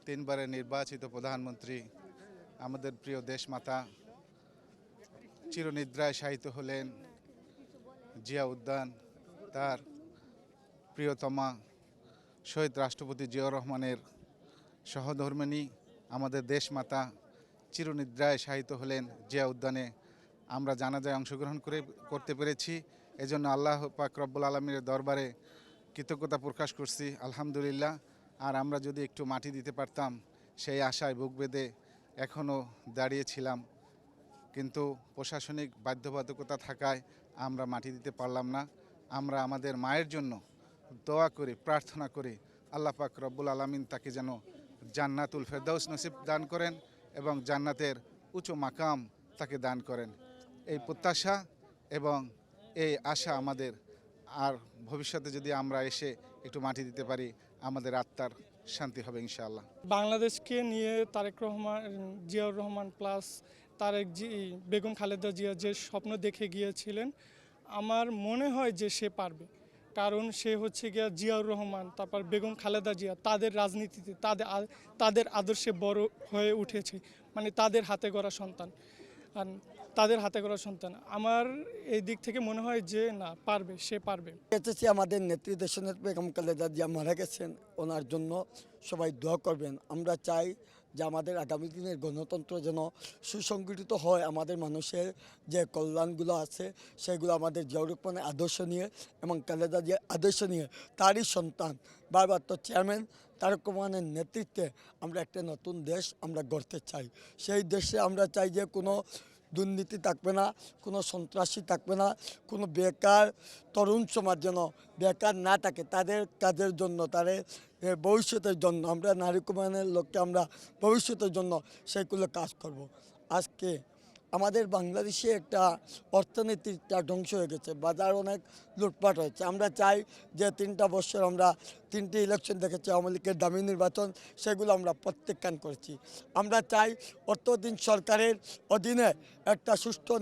তিনবারের নির্বাচিত প্রধানমন্ত্রী আমাদের প্রিয় দেশমাতা চিরনিদ্রায় শায়িত হলেন জিয়া উদ্যান তার প্রিয়তমা শহীদ রাষ্ট্রপতি জিয়াউর রহমানের সহধর্মিণী আমাদের দেশমাতা চিরনিদ্রায় শায়িত হলেন জিয়া উদ্যানে। আমরা জানাজায় অংশগ্রহণ করতে পেরেছি, এজন্য আল্লাহ পাক রব্বুল আলমীর দরবারে কৃতজ্ঞতা প্রকাশ করছি, আলহামদুলিল্লাহ। আর আমরা যদি একটু মাটি দিতে পারতাম সেই আশায় বুক বেঁধে এখনও দাঁড়িয়েছিলাম, কিন্তু প্রশাসনিক বাধ্যবাধকতা থাকায় আমরা মাটি দিতে পারলাম না। আমরা আমাদের মায়ের জন্য দোয়া করি, প্রার্থনা করি আল্লাহ পাক রব্বুল আলামিন তাকে যেন জান্নাতুল ফেরদাউস নসিব দান করেন এবং জান্নাতের উঁচু মাকাম তাকে দান করেন। এই প্রত্যাশা এবং এই আশা আমাদের, আর ভবিষ্যতে যদি আমরা এসে একটু মাটি দিতে পারি আমাদের আত্মার শান্তি হবে ইনশাআল্লাহ। বাংলাদেশকে নিয়ে তারেক রহমান, জিয়াউর রহমান প্লাস বেগম খালেদা জিয়া যে স্বপ্ন দেখে গিয়েছিলেন, আমার মনে হয় যে সে পারবে। কারণ সে হচ্ছে গিয়া জিয়াউর রহমান, তারপর বেগম খালেদা জিয়া তাদের রাজনীতিতে তাদের আদর্শে বড় হয়ে উঠেছে, মানে তাদের হাতে গড়া সন্তান। আর তাদের হাতে গড়া সন্তান আমার এই দিক থেকে মনে হয় যে না, পারবে, সে পারবে। আমাদের নেত্রী দেশনেত্রী বেগম খালেদা জিয়া মারা গেছেন, ওনার জন্য সবাই দোয়া করবেন। আমরা চাই যে আমাদের আগামী দিনের গণতন্ত্র যেন সুসংগঠিত হয়, আমাদের মানুষের যে কল্যাণগুলো আছে সেগুলো আমাদের জিয়াউর রহমানের আদর্শ নিয়ে এবং খালেদা জিয়ার আদর্শ নিয়ে, তারই সন্তান বারবার তো চেয়ারম্যান তারেক রহমানের নেতৃত্বে আমরা একটা নতুন দেশ আমরা গড়তে চাই। সেই দেশে আমরা চাই যে কোনো দুর্নীতি থাকবে না, কোনো সন্ত্রাসী থাকবে না, কোনো বেকার তরুণ সমাজ যেন বেকার না থাকে, তাদের কাজের জন্য, তাদের ভবিষ্যতের জন্য, আমরা নারী কল্যাণের লক্ষ্যে আমরা ভবিষ্যতের জন্য সেইগুলো কাজ করব। আজকে আমাদের বাংলাদেশে একটা অর্থনীতিটা ধ্বংস হয়ে গেছে, বাজার অনেক লুটপাট হয়েছে। আমরা চাই যে 3টা বছর আমরা 3টে ইলেকশন দেখেছি, আওয়ামী লীগের দামি নির্বাচন, সেগুলো আমরা প্রত্যাখ্যান করেছি। আমরা চাই অর্থদিন সরকারের অধীনে একটা সুষ্ঠু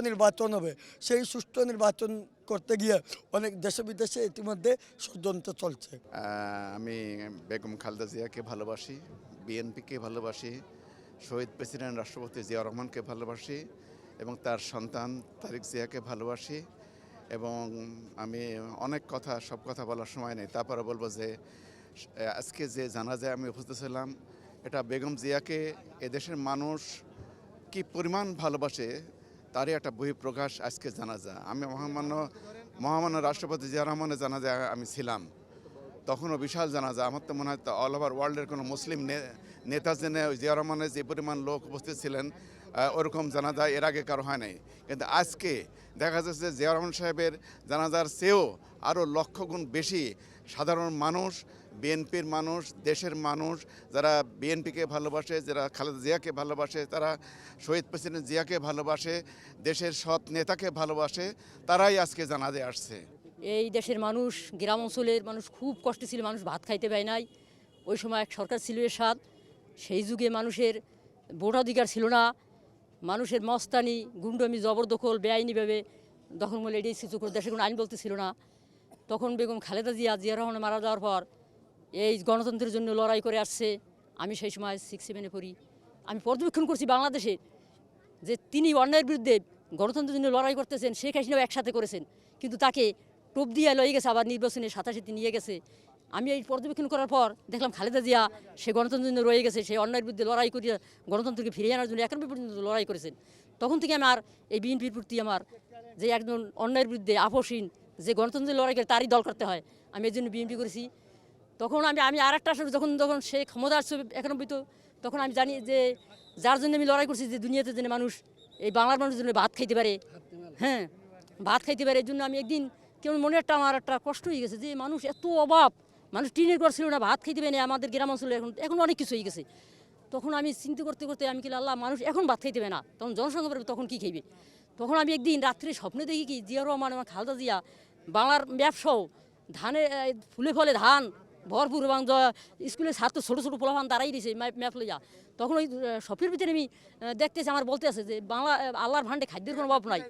নির্বাচন হবে, সেই সুষ্ঠু নির্বাচন করতে গিয়ে অনেক দেশে বিদেশে ইতিমধ্যে ষড়যন্ত্র চলছে। আমি বেগম খালেদা জিয়াকে ভালোবাসি, বিএনপিকে ভালোবাসি, শহীদ প্রেসিডেন্ট রাষ্ট্রপতি জিয়াউর রহমানকে ভালোবাসি এবং তার সন্তান তারেক জিয়াকে ভালোবাসি। এবং আমি সব কথা বলার সময় নেই, তারপরে বলবো যে আজকে যে জানাজায় আমি উপস্থিত ছিলাম, এটা বেগম জিয়াকে এদেশের মানুষ কি পরিমাণ ভালোবাসে তারই একটা বহিঃপ্রকাশ আজকে জানাজা। আমি মহামান্য রাষ্ট্রপতি জিয়াউর রহমানের জানাজায় আমি ছিলাম, তখনও বিশাল জানাজা। আমার তো মনে হয় অল ওভার ওয়ার্ল্ডের কোনো মুসলিম নেতা জেনে জিয়াউর রহমানের যে পরিমাণ লোক উপস্থিত ছিলেন ওরকম জানাজা এর আগে কারো হয় নাই। কিন্তু আজকে দেখা যাচ্ছে যে জিয়াউর রহমান সাহেবের জানাজার চেয়েও আরও লক্ষ গুণ বেশি সাধারণ মানুষ, বিএনপির মানুষ, দেশের মানুষ, যারা বিএনপিকে ভালোবাসে, যারা খালেদা জিয়াকে ভালোবাসে, তারা শহীদ প্রেসিডেন্ট জিয়াকে ভালোবাসে, দেশের সৎ নেতাকে ভালোবাসে, তারাই আজকে জানাজায় আসছে। এই দেশের মানুষ, গ্রাম অঞ্চলের মানুষ খুব কষ্টে ছিল, মানুষ ভাত খাইতে পায় নাই। ওই সময় এক সরকার ছিল এরশাদ, সেই যুগে মানুষের ভোটাধিকার ছিল না, মানুষের মস্তানি, গুন্ডামি, জবরদখল, বেআইনিভাবে দখলমূল এড়িয়ে কিছু করে, দেশে কোনো আইন বলতে ছিল না। তখন বেগম খালেদা জিয়াউর রহমান মারা যাওয়ার পর এই গণতন্ত্রের জন্য লড়াই করে আসছে। আমি সেই সময় 6-7-এ পড়ি, আমি পর্যবেক্ষণ করছি বাংলাদেশে যে তিনি অন্যায়ের বিরুদ্ধে গণতন্ত্রের জন্য লড়াই করতেছেন, শেখ হাসিনাও একসাথে করেছেন, কিন্তু তাকে টোপ দিয়ে লয়ে গেছে, আবার নির্বাচনে 87 নিয়ে গেছে। আমি এই পর্যবেক্ষণ করার পর দেখলাম খালেদা জিয়া সে গণতন্ত্রের জন্য রয়ে গেছে, সেই অন্যায়ের বিরুদ্ধে লড়াই করে গণতন্ত্রকে ফিরিয়ে আনার জন্য 91 পর্যন্ত লড়াই করেছেন। তখন থেকে আমার এই বিএনপির প্রতি আমার যে একজন অন্যায়ের বিরুদ্ধে আপসহীন যে গণতন্ত্রের লড়াই করে তারই দল করতে হয়, আমি এই জন্য বিএনপি করেছি। তখন আমি আর একটা আসলে যখন সে ক্ষমতা আসছে 91, তখন আমি জানি যে যার জন্য আমি লড়াই করছি, যে দুনিয়াতে যেন মানুষ, এই বাংলার মানুষের জন্য ভাত খাইতে পারে, হ্যাঁ ভাত খাইতে পারে, এই জন্য আমি একদিন কেমন মনে আমার একটা কষ্ট হয়ে গেছে যে মানুষ এত অভাব, মানুষ টিনের ঘর ছিল না, ভাত খাইতে পারে না আমাদের গ্রাম অঞ্চলে, এখন অনেক কিছু হয়ে গেছে। তখন আমি চিন্তা করতে করতে আমি কি আল্লাহ, মানুষ এখন ভাত খাইতে পারে না, তখন জনসংখ্যা বাড়বে, তখন কী খাইবে। তখন আমি একদিন রাত্রে স্বপ্নে দেখি কি জিয়াউর রহমান এবং খালেদা জিয়া বাংলার ব্যবসাও, ধানে ফুলে ফলে ধান ভরপুর, এবং স্কুলের ছাত্র ছোটো ছোটো পোলাপান দাঁড়াই দিয়েছে ম্যাপ লইয়া। তখন ওই স্বপ্নের ভিতরে আমি দেখতেছি, আমার বলতে আছে যে বাংলা আল্লাহর ভান্ডে খাদ্যের কোনো অভাব নাই।